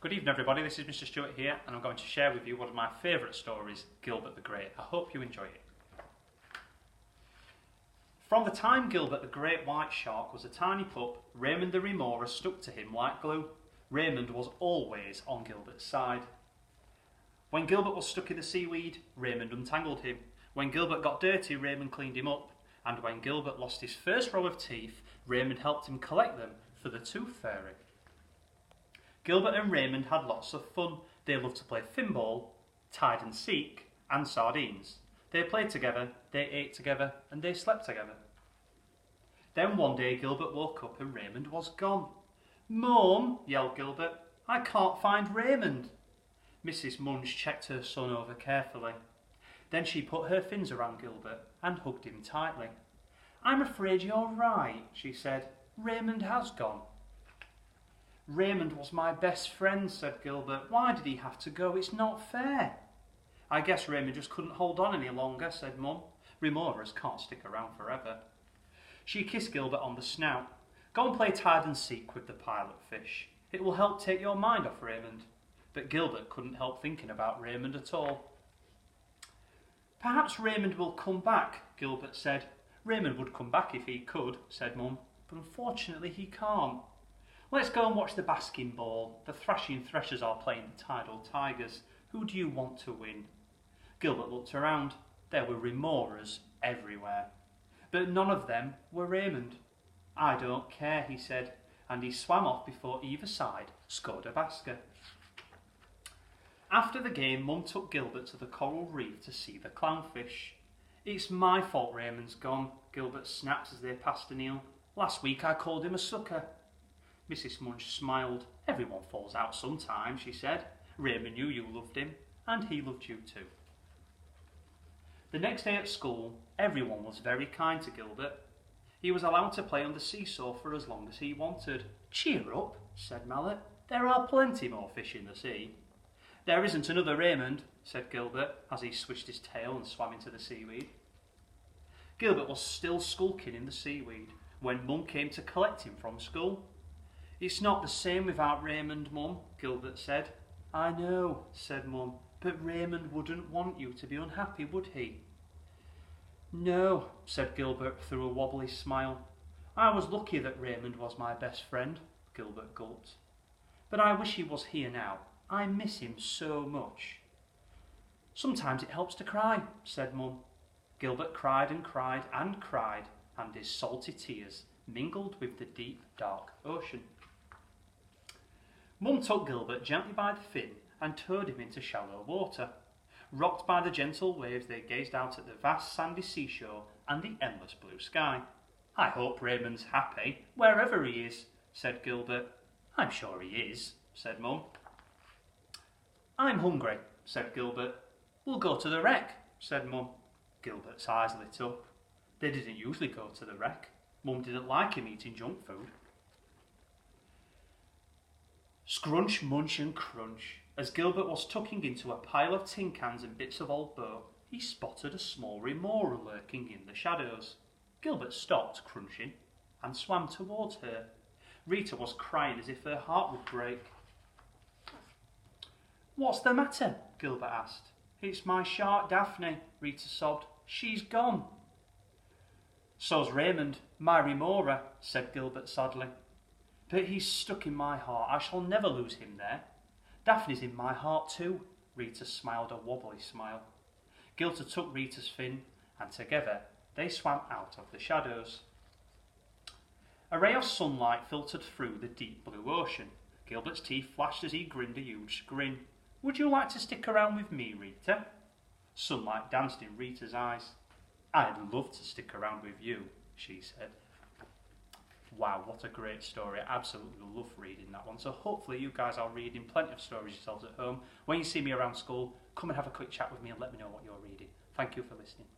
Good evening everybody, this is Mr. Stewart here and I'm going to share with you one of my favourite stories, Gilbert the Great. I hope you enjoy it. From the time Gilbert the Great White Shark was a tiny pup, Raymond the Remora stuck to him like glue. Raymond was always on Gilbert's side. When Gilbert was stuck in the seaweed, Raymond untangled him. When Gilbert got dirty, Raymond cleaned him up. And when Gilbert lost his first row of teeth, Raymond helped him collect them for the Tooth Fairy. Gilbert and Raymond had lots of fun. They loved to play finball, hide and seek, and sardines. They played together, they ate together, and they slept together. Then one day Gilbert woke up and Raymond was gone. "Mum," yelled Gilbert, "I can't find Raymond." Mrs. Munch checked her son over carefully. Then she put her fins around Gilbert and hugged him tightly. "I'm afraid you're right," she said. "Raymond has gone." "Raymond was my best friend," said Gilbert. "Why did he have to go? It's not fair." "I guess Raymond just couldn't hold on any longer," said Mum. "Remoras can't stick around forever." She kissed Gilbert on the snout. "Go and play hide and seek with the pilot fish. It will help take your mind off Raymond." But Gilbert couldn't help thinking about Raymond at all. "Perhaps Raymond will come back," Gilbert said. "Raymond would come back if he could," said Mum. "But unfortunately he can't. Let's go and watch the basking ball. The thrashing threshers are playing the tidal tigers. Who do you want to win?" Gilbert looked around. There were remoras everywhere. But none of them were Raymond. "I don't care," he said, and he swam off before either side scored a basket. After the game, Mum took Gilbert to the coral reef to see the clownfish. "It's my fault Raymond's gone," Gilbert snapped as they passed an eel. "Last week I called him a sucker." Mrs. Munch smiled. "Everyone falls out sometime," she said. "Raymond knew you loved him, and he loved you too." The next day at school, everyone was very kind to Gilbert. He was allowed to play on the seesaw for as long as he wanted. "Cheer up," said Mallet. "There are plenty more fish in the sea." "There isn't another Raymond," said Gilbert, as he swished his tail and swam into the seaweed. Gilbert was still skulking in the seaweed when Mum came to collect him from school. "It's not the same without Raymond, Mum," Gilbert said. "I know," said Mum, "but Raymond wouldn't want you to be unhappy, would he?" "No," said Gilbert through a wobbly smile. "I was lucky that Raymond was my best friend," Gilbert gulped. "But I wish he was here now. I miss him so much." "Sometimes it helps to cry," said Mum. Gilbert cried and cried and cried, and his salty tears mingled with the deep, dark ocean. Mum took Gilbert gently by the fin and towed him into shallow water. Rocked by the gentle waves, they gazed out at the vast sandy seashore and the endless blue sky. "I hope Raymond's happy, wherever he is," said Gilbert. "I'm sure he is," said Mum. "I'm hungry," said Gilbert. "We'll go to the wreck," said Mum. Gilbert's eyes lit up. They didn't usually go to the wreck. Mum didn't like him eating junk food. Scrunch, munch and crunch. As Gilbert was tucking into a pile of tin cans and bits of old boat, he spotted a small remora lurking in the shadows. Gilbert stopped crunching and swam towards her. Rita was crying as if her heart would break. "What's the matter?" Gilbert asked. "It's my shark Daphne," Rita sobbed. "She's gone." "So's Raymond, my remora," said Gilbert sadly. "But he's stuck in my heart. I shall never lose him there." "Daphne's in my heart too," Rita smiled a wobbly smile. Gilbert took Rita's fin, and together they swam out of the shadows. A ray of sunlight filtered through the deep blue ocean. Gilbert's teeth flashed as he grinned a huge grin. "Would you like to stick around with me, Rita?" Sunlight danced in Rita's eyes. "I'd love to stick around with you," she said. Wow, what a great story. I absolutely love reading that one. So hopefully you guys are reading plenty of stories yourselves at home. When you see me around school, come and have a quick chat with me and let me know what you're reading. Thank you for listening.